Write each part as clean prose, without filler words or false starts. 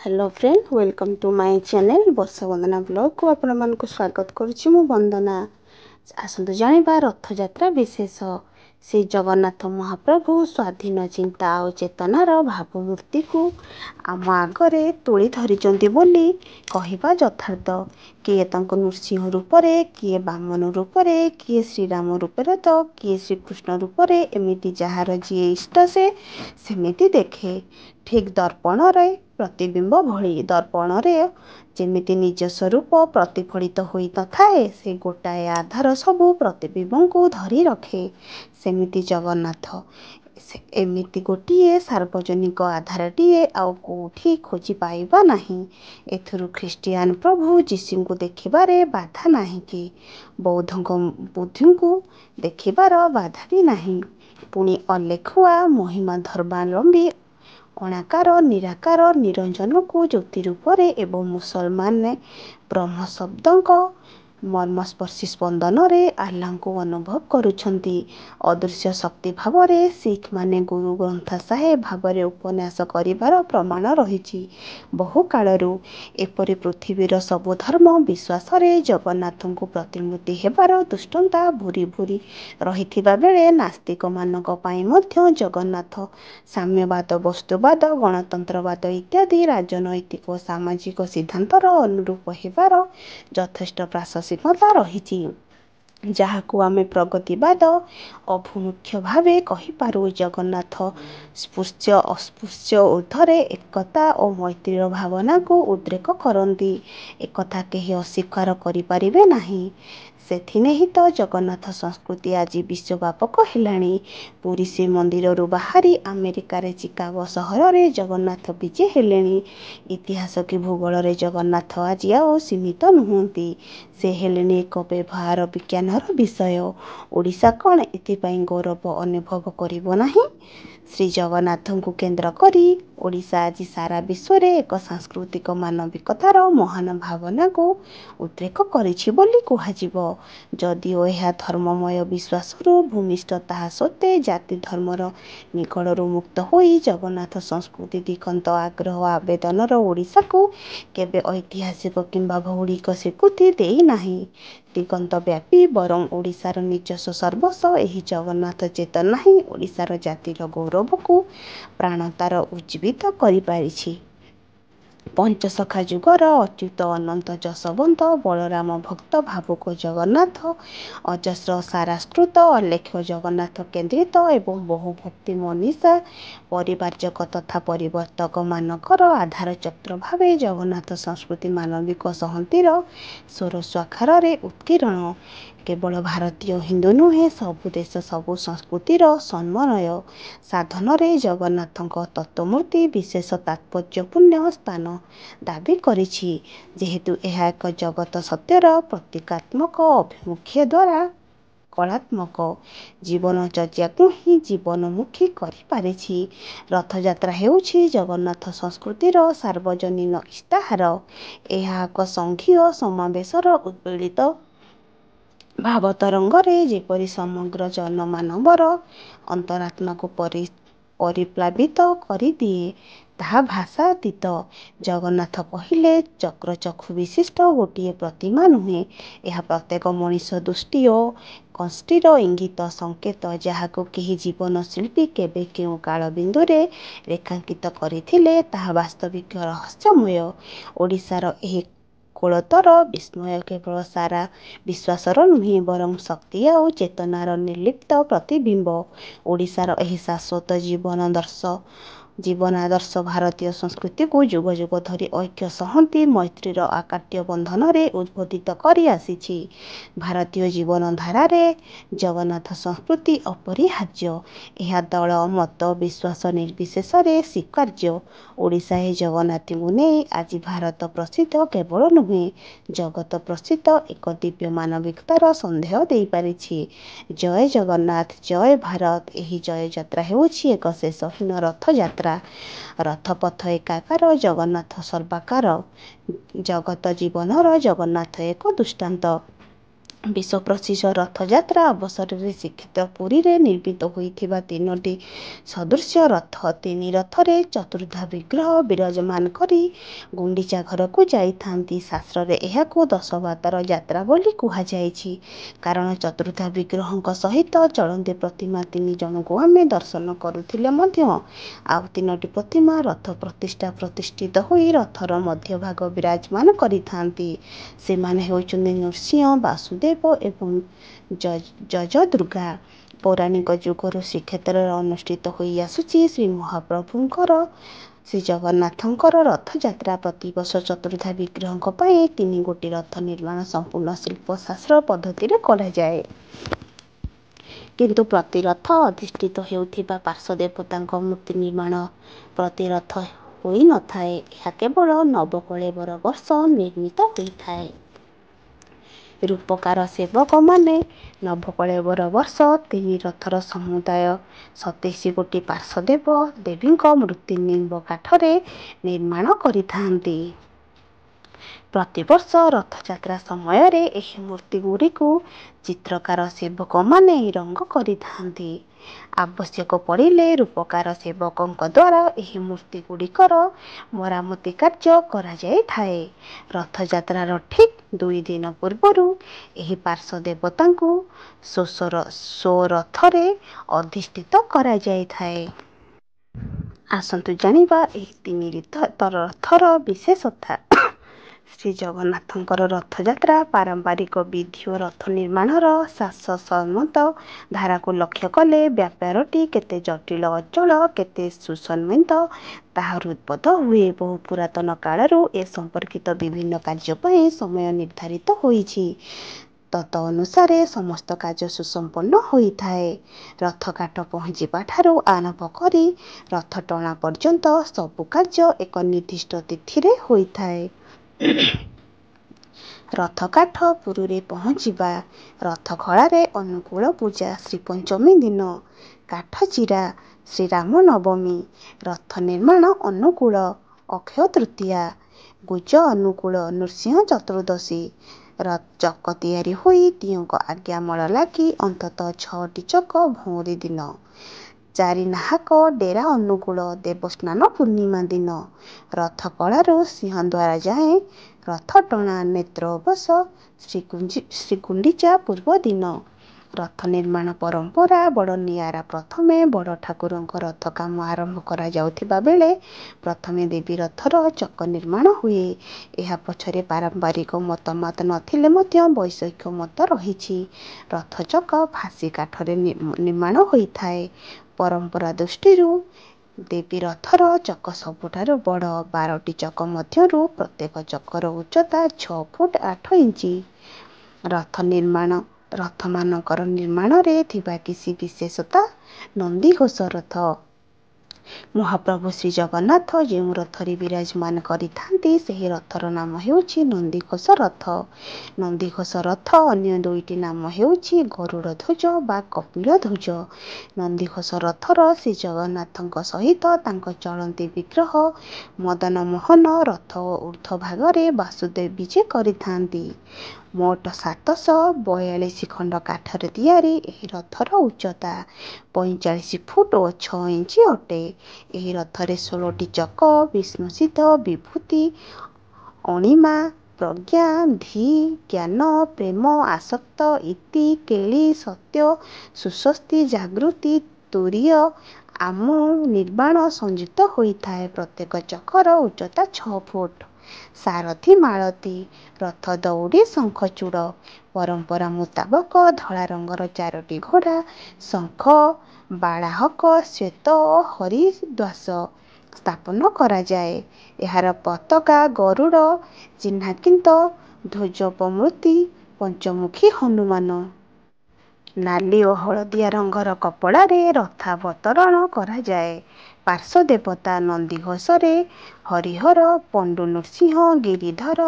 Hello friend, welcome to my channel Varsha Vandana blog को आपण मानक स्वागत करुच्ची मु वंदना। आसतु जानिबा रथयात्रा विशेष। श्री जगन्नाथ महाप्रभु स्वाधीन चिंता और चेतनार भावमूर्ति को आम आगरे तोली धरिचंती बोली कहवा यथार्थ। किए तांको नृसिंह रूपरे, किए बामन रूपरे, किए श्रीराम रूपरे तो किए श्रीकृष्ण रूपरे एमिति जहार जी इष्ट से सेमिति देखे। ठीक दर्पण रे प्रतिबिंब भली दर्पण रे जेमिति निज स्वरूप प्रतिफलित होई न थाए से गोटाए आधार सबु प्रतिबिंब को धरी रखे। सेमिति जगन्नाथ एमिति गोटिए सार्वजनिक आधारटीए आउ कोठी खोजी पाइबा नहीं। एथुरु ख्रिस्टियान प्रभु जीशु को देखिबारे बाधा नहीं कि बौद्धଙ୍କ बुद्धि को देखिबार बाधा भी नहीं। पुणी अलेखुआ महिमा धर्मावलंबी अणाकार निराकार निरंजन को ज्योति रूपरे एवं मुसलमान ने ब्रह्म शब्द मर्मस्पर्शी स्पंदन रे आल्लाह को अनुभव करुछंती। अदृश्य शक्ति भाव रे सिख माने गुरु ग्रंथ साहेब भाव रे उपन्यास करिवार प्रमाण रहिछि। बहु कालरू एपरि पृथ्वीर सबु धर्म विश्वास रे जगन्नाथ को प्रतिमूर्ति हेबार दुष्टंता भूरी भूरी रहिथिबा बेले नास्तिक मानक पई मध्य जगन्नाथ साम्यवाद वस्तुवाद गणतंत्रवाद इत्यादि राजनैतिक और सामाजिक सिद्धांतर अनुरूप हेबार यथेष्ट प्रासंगिकता रहिछि, जहाकू आमे प्रगतिवाद अभिमुख्य भावे कहिपारू। जगन्नाथ स्पृश्य अस्पृश्य ऊर्ध्वरे एकता और मैत्रीर भावना को उद्रेक करती। एकथा केही अस्वीकार करिपारिबे नाही। सेथिने ही तो जगन्नाथ संस्कृति आज विश्वव्यापक हेलाणी। पुरी श्री मंदिर बाहरी अमेरिका रे चिकागो सहर रे जगन्नाथ विजे हेलेणी। इतिहास कि भूगोल रे जगन्नाथ आज आओ सीमित नुहंती, से हेलेणी एक व्यवहार विज्ञानर विषय। ओडिशा कौन एथिपाई गौरव अनुभव करिबो नाही। श्री जगन्नाथ को केन्द्र करी ओडिशा आज सारा विश्व रे एक सांस्कृतिक मानविकतार महान भावना को उद्रेक करिछि बोली कुहाजिबो। जदिओ यह धर्ममय विश्वासरू भूमिष्ठ ताहा सत्वे जाति धर्मर निकड़रू मुक्त होई जगन्नाथ संस्कृति दिगंत आग्रह आवेदनर ओडिशा को केबे ऐतिहासिक किंबा भौगोलिक स्वीकृति देई नाही। दिगंत व्यापी बरं ओडिशार ନିଜସ୍ୱ सर्वस्व एही जगन्नाथ चेतना ही ओडिशार जातिर गौरव को प्राणतार उज्जीवित करि पारिछि। पंचसखा जुगर अच्युत अनंत जशवंत बलराम भक्त भावुक जगन्नाथ अजस्र सारास्कृत अलेख्य जगन्नाथ केन्द्रित एवं बहु भक्ति मनीषा परिवारजक तथा परिवर्तक मानकर आधार चक्र भावे जगन्नाथ संस्कृति मानविक सहंतीर स्वर स्वाक्षर रे उत्कीर्ण। केवल भारतीय हिंदू नुहे सबु देश सबु संस्कृतिर समन्वय साधन रे जगन्नाथଙ୍କ तत्वमूर्ति विशेष तात्पर्यपूर्ण स्थान दाबी करिछि। जेहेतु यह एक जगत सत्यर प्रतीकात्मक अभिमुख्य द्वारा कलात्मक जीवनचर्या को ही जीवनमुखी करि पारिछि। रथयात्रा हेउछि जगन्नाथ संस्कृतिर सार्वजनीन इस्ताहार। यह एक संघीय समावेशर उद्वेलित भावतरंगरे जेपरि समग्र जनमानवर अंतरात्मा को परिप्लावित करिदिए ताहा भाषातीत। जगन्नाथ कहिले चक्रचक्षु विशिष्ट गोटे प्रतिमा नुहे, यह प्रत्येक मनीष दृष्टि और कंष्टीर इंगित संकेत, जहाको केही जीवन शिल्पी केबे केउ काल बिंदुरे रेखांकित करिथिले ताहा वास्तविक रहस्यमय। ओडिशार एही कोलतर विस्मय केवल सारा विश्वासर नुहे बरं शक्ति और चेतनार निर्लिप्त प्रतिबिंब। ओडिशार एही शाश्वत जीवनादर्श भारतीय संस्कृति को जुग जुग धरी ऐक्य सहंती मैत्रीर आकाट्य बंधन रे उद्बोधित करि आसिछि। भारतीय जीवनधारा रे जगन्नाथ संस्कृति अपरिहार्य। यह दल मत विश्वास निर्विशेष रे स्वीकार्य। ओडिशा हे जगन्नाथ को नहीं आज भारत प्रसिद्ध केवल नुहे जगत प्रसिद्ध एक दिव्य मानविकतार संदेह दे पारिछि। जय जगन्नाथ जय भारत। एही जय यात्रा हेउछि एक शेषहीन रथ यात्रा। रथपथ एकाकार जगन्नाथ सर्वाकार। जगत जीवनर जगन्नाथ एक दृष्टांत। विश्व प्रसिद्ध रथयात्रा अवसर में श्रीक्षेत्र पुरी रे निर्मित होइथिबा तीनोटी सदृश्य रथ तीन रथरे चतुर्धा विग्रह विराजमान करी गुंडीचा घर को जाइथांती। शास्त्र रे एहाको दशवातर यात्रा बोली कुहा जाइछि कारण चतुर्धा विग्रहଙ୍କ सहित चलंती प्रतिमा तीन जनको आमे दर्शन करुथिले मध्य आउ तीनोटी प्रतिमा रथ प्रतिष्ठित होई रथर मध्य भाग विराजमान करिथांती। से माने हेउचुंदी नृसिंह वासुदेव एवं जय दुर्गा। पौराणिक जुगर श्रीक्षेत्र अनुष्ठित होई आसुची श्री महाप्रभुंकर श्री जगन्नाथंकर रथयात्रा प्रतिवर्ष चतुर्धा विग्रहଙ୍କ ପାଇଁ 3 ଗୋଟି ରଥ ନିର୍ମାଣ संपूर्ण शिल्पशास्त्र पद्धति रे करा जाए किंतु प्रति रथ अधिष्ठित हेउथिबा पार्श्व देवतांक मूर्ति निर्माण प्रति रथ होई न थाए। यह केवल नवकळेबर वर्ष निर्मित होइथाए। रूपकार सेवक माने नवकळेबर वर्ष 3 रथर समुदाय 27 गोटी पार्श्वदेव देवींक मूर्ति निम्ब काठरे निर्माण करिथांती। प्रतिवर्ष रथयात्रा समय रे एही मूर्ति गुड़िकु चित्रकार सेवक माने रंग करिथांती। आवश्यक पड़िले रूपकार सेवकंक द्वारा एही मूर्ति गुड़िकर मरामती कार्य करा जाय थाए। रथयात्रार ठीक 2 दिन पूर्वरु एही पार्श्व देवतांकु स्वरथरे अधिष्ठित करा जाय थाए। आसंतु जानिबा एही 3 रथर विशेषता। श्री जगन्नाथंकर रथयात्रा पारंपरिक विधि और रथ निर्माणर शास्त्रसम्मत धारा को लक्ष्य कले व्यापारटी केते जटिल अचल केते सुसंमित ताहार उत्पन्न हुए। बहु पुरातन कालरू ए संपर्कित विभिन्न कार्य पई समय निर्धारित होईछि। तत अनुसारे समस्त कार्य सुसंपन्न होई थाए। रथ काठ पहुँचीबा ठारू आरंभ करी रथ टणा पर्यंत सबु कार्य एक निर्दिष्ट तिथि रे होई थाए। रथ काठ पुरुरे पहुँचीबा रथ खଳାରେ अनुकूल पूजा श्रीपंचमी दिन काठ चिरा श्रीराम नवमी रथ निर्माण अनुकूल अक्षय तृतीया गुज अनुकूल नृसिंह चतुर्दशी चक तैयारी होई दियोंक आज्ञामल लागी अंततः 6टी चक भौरी दिन 4 नाहक डेरा अनुकूल देवस्नान पूर्णिमा दिन रथ कଳାରୁ सिंहद्वार जाए रथ टणा नेत्र अवस श्रीगुंडीचा पूर्व दिन। रथ निर्माण परंपरा बड़ नियारा। प्रथमे बड़ ठाकुरंक रथ काम आरंभ करा जाउथिबा बेले प्रथमे देवी रथर चक निर्माण हुए। एहा पछरे पारंपरिक मतमत नथिले मध्य वैषयिक मत रहिछि। रथ चक फासी काठरे निर्माण होइथाए। परंपरा दृष्टिरू देवी रथर चक सबुठारु बड़ 12टी चक मध्यरु प्रत्येक चकर उच्चता 6 फुट 8 इंची। रथ मानकर निर्माण रे थिबा किसी विशेषता नंदीघोष रथ महाप्रभु श्री जगन्नाथ जो रथरे विराजमान करिथांती सेही रथर नाम हेउछि नंदीघोष रथ। नंदीघोष रथ अन्य 2टी नाम हेउछि गरुड़ ध्वज बा कपिल ध्वज। नंदीघोष रथर श्री जगन्नाथंक सहित तांक चलंती विग्रह मदन मोहन रथ ऊर्ध्व भागरे वासुदेव विजे करिथांती। मोट 742 खंड काठरे तैयारी एही रथर उच्चता 45 फुट और 6 इंची अटे। एही रथरे 16टी चक विष्णुसिद्ध विभूति अणिमा प्रज्ञा धी ज्ञान प्रेम आसक्त इति केली सत्य सुस्वस्ति जागृति तुरीय आम निर्माण संयुक्त होइथाए। प्रत्येक चकर उच्चता 6 फुट। सारथी मालती रथ दौड़ी शंखचूड़ परंपरा मुताबक धला रंगर 4टी घोड़ा शंख बालाहक श्वेत हरिद्वास स्थापन करा जाए। एहार पताका गरुड़ चिन्हांकित ध्वजोपमूर्ति पंचमुखी हनुमान नाली और हलदिया रंगर कपड़ारे रथावतरण करा जाए। पार्श्व देवता नंदीघोष रे हरिहर पंडु नृसिंह गिरिधर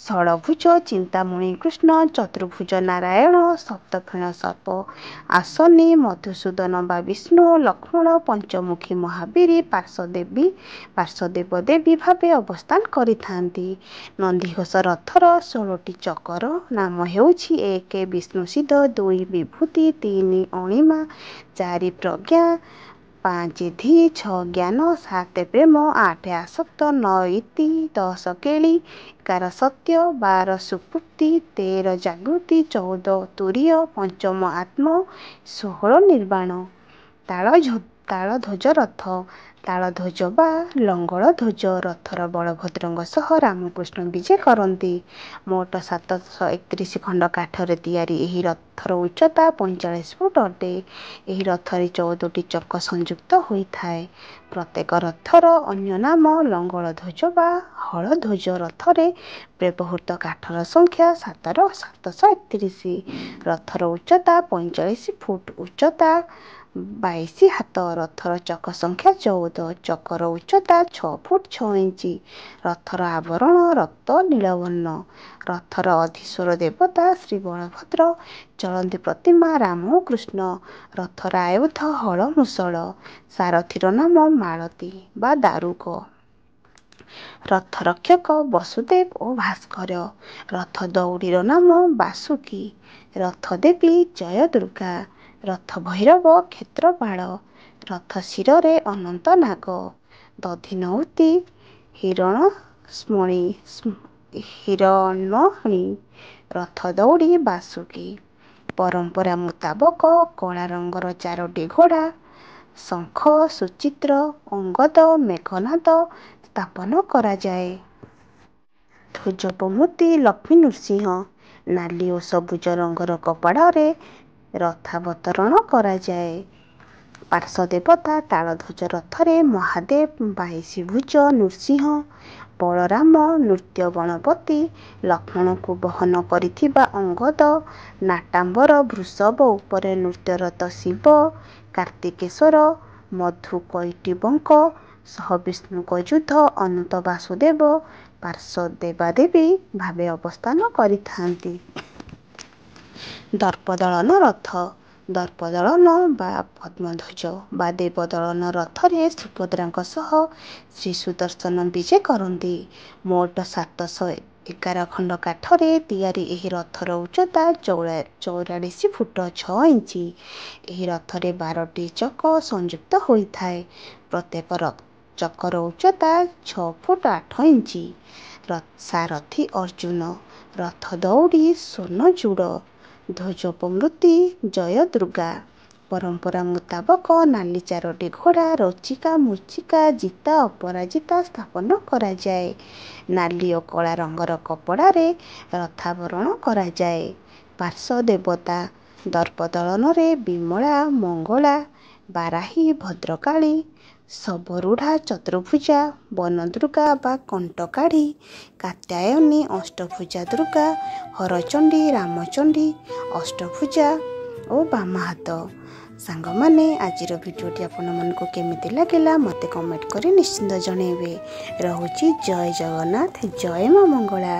ଷଡ଼ଭୁଜ ଚିନ୍ତାମଣି କୃଷ୍ଣ, ଚତୁର୍ଭୁଜ ନାରାୟଣ, ସପ୍ତଫେଣ ସର୍ପ ଆସନୀ, ମଧୁସୂଦନ ବା ବିଷ୍ଣୁ, ଲକ୍ଷ୍ମଣ, ପଞ୍ଚମୁଖୀ ମହାବୀର, ପାର୍ଶ୍ୱଦେବ ଦେବୀ ଭାବେ ଅବସ୍ଥାନ କରିଥାନ୍ତି। ନନ୍ଦିଘୋଷ ରଥର 16ଟି ଚକର ନାମ ହେଉଛି 1 ବିଷ୍ଣୁସିଦ୍ଧ, 2 ବିଭୂତି, 3 ଅଣିମା, 4 ପ୍ରଜ୍ଞା, 5 ଧୀ, 6 ଜ୍ଞାନ, 7 ପ୍ରେମ, 8 ଆସକ୍ତ, 9 ଇତି, 10 କେଳି, 11 ସତ୍ୟ, 12 ସୁକ୍ତି, 13 ଜାଗୃତି, 14 ତୁରୀୟ, 15 ଆତ୍ମ, 16 ନିର୍ବାଣ। ତାଳଧ୍ୱଜ ରଥ। ତାଳଧ୍ୱଜ ବା ଲଙ୍ଗଳ ଧ୍ୱଜ ରଥର ବଳଭଦ୍ରଙ୍କ ସହ ରାମକୃଷ୍ଣ ବିଜେ କରନ୍ତି। ମୋଟ 731 ଖଣ୍ଡ କାଠରେ ତିଆରି ଏହି ରଥର ଉଚ୍ଚତା 45 ଫୁଟ ଅଟେ। ଏହି ରଥରେ 14ଟି ଚକ ସଂଯୁକ୍ତ ହୋଇଥାଏ। ପ୍ରତ୍ୟେକ ରଥର ଅନ୍ୟ ନାମ ଲଙ୍ଗଳ ଧ୍ୱଜ ବା ହଳଧ୍ୱଜ। ରଥରେ ବ୍ୟବହୃତ କାଠର ସଂଖ୍ୟା 731। ରଥର ଉଚ୍ଚତା 45 ଫୁଟ, ଉଚ୍ଚତା 22 ହାତ। ରଥର ଚକ ସଂଖ୍ୟା 14। ଚକର ଉଚ୍ଚତା 6 ଫୁଟ 6 ଇଞ୍ଚ। ରଥର ଆବରଣ ରକ୍ତ ନୀଳବର୍ଣ୍ଣ। ରଥର ଅଧୀଶ୍ୱର ଦେବତା ଶ୍ରୀ ବଳଭଦ୍ର। ଚଳନ୍ତି ପ୍ରତିମା ରାମ ଓ କୃଷ୍ଣ। ରଥର ଆୟୁଧ ହଳ ମୂଷଳ। ସାରଥୀର ନାମ ମାଳତୀ ବା ଦାରୁକ। ରଥରକ୍ଷକ ବସୁଦେବ ଓ ଭାସ୍କର। ରଥ ଦଉଡ଼ିର ନାମ ବାସୁକୀ। ରଥ ଦେବୀ ଜୟଦୁର୍ଗା। ରଥ ଭୈରବ କ୍ଷେତ୍ରପାଳ। ରଥ ଶିରରେ ଅନନ୍ତ ନାଗ। ଦଧିନଉତି ହିରଣ୍ମଣୀ। ରଥ ଦଉଡ଼ି ବାସୁକୀ। ପରମ୍ପରା ମୁତାବକ କଳା ରଙ୍ଗର 4ଟି ଘୋଡ଼ା, ଶଙ୍ଖ, ସୁଚିତ୍ର, ଅଙ୍ଗଦ, ମେଘନାଦ ସ୍ଥାପନ କରାଯାଏ। ଧ୍ୱଜୋପମୂର୍ତ୍ତି ଲକ୍ଷ୍ମୀ ନୃସିଂହ। ନାଲି ଓ ସବୁଜ ରଙ୍ଗର କପଡ଼ାରେ ରଥାବତରଣ କରାଯାଏ। ପାର୍ଶ୍ୱଦେବତା ତାଳଧ୍ୱଜ ରଥରେ ମହାଦେବ, 22 ଭୁଜ ନୃସିଂହ, ବଳରାମ, ନୃତ୍ୟ ଗଣପତି, ଲକ୍ଷ୍ମଣଙ୍କୁ ବହନ କରିଥିବା ଅଙ୍ଗଦ, ନାଟାମ୍ବର ବୃଷଭ ଉପରେ ନୃତ୍ୟରତ ଶିବ, କାର୍ତ୍ତିକେଶ୍ୱର, ମଧୁକୈଟବଙ୍କ ସହ ବିଷ୍ଣୁଙ୍କ ଯୁଦ୍ଧ ଅନନ୍ତ ବାସୁଦେବ ପାର୍ଶ୍ୱଦେବାଦେବୀ ଭାବେ ଅବସ୍ଥାନ କରିଥାନ୍ତି। ଦର୍ପଦଳନ ରଥ। ଦର୍ପଦଳନ ବା ପଦ୍ମଧ୍ୱଜ ବା ଦେବଦଳନ ରଥରେ ସୁଭଦ୍ରାଙ୍କ ସହ ଶ୍ରୀ ସୁଦର୍ଶନ ବିଜେ କରନ୍ତି। ମୋଟ 711 ଖଣ୍ଡ କାଠରେ ତିଆରି ଏହି ରଥର ଉଚ୍ଚତା 44 ଫୁଟ 6 ଇଞ୍ଚ। ଏହି ରଥରେ 12ଟି ଚକ ସଂଯୁକ୍ତ ହୋଇଥାଏ। ପ୍ରତ୍ୟେକ ଚକର ଉଚ୍ଚତା 6 ଫୁଟ 8 ଇଞ୍ଚ। ସାରଥୀ ଅର୍ଜୁନ। ରଥ ଦଉଡ଼ି ସ୍ୱର୍ଣ୍ଣଚୂଡ଼। ଧ୍ୱଜୋପମୂର୍ତ୍ତି ଜୟଦୁର୍ଗା। ପରମ୍ପରା ମୁତାବକ ନାଲି 4ଟି ଘୋଡ଼ା ରୋଚିକା, ମୂଚିକା, ଜିତା, ଅପରାଜିତା ସ୍ଥାପନ କରାଯାଏ। ନାଲି ଓ କଳା ରଙ୍ଗର କପଡ଼ାରେ ରଥାବରଣ କରାଯାଏ। ପାର୍ଶ୍ୱ ଦେବତା। ଦର୍ପଦଳନରେ ବିମଳା, ମଙ୍ଗଳା, ବାରାହୀ, ଭଦ୍ରକାଳୀ, ଶବରୁଢ଼ା, ଚତୁର୍ଭୁଜା, ବନଦୁର୍ଗା ବା କଣ୍ଟକାଢ଼ୀ, କାତ୍ୟାୟନୀ, ଅଷ୍ଟଭୁଜା ଦୁର୍ଗା, ହରଚଣ୍ଡୀ, ରାମଚଣ୍ଡୀ, ଅଷ୍ଟଭୁଜା ଓ ବାମାହାତ। ସାଙ୍ଗମାନେ, ଆଜିର ଭିଡ଼ିଓଟି ଆପଣମାନଙ୍କୁ କେମିତି ଲାଗିଲା ମୋତେ କମେଣ୍ଟ କରି ନିଶ୍ଚିନ୍ତ ଜଣାଇବେ। ରହୁଛି ଜୟ ଜଗନ୍ନାଥ, ଜୟ ମା ମଙ୍ଗଳା।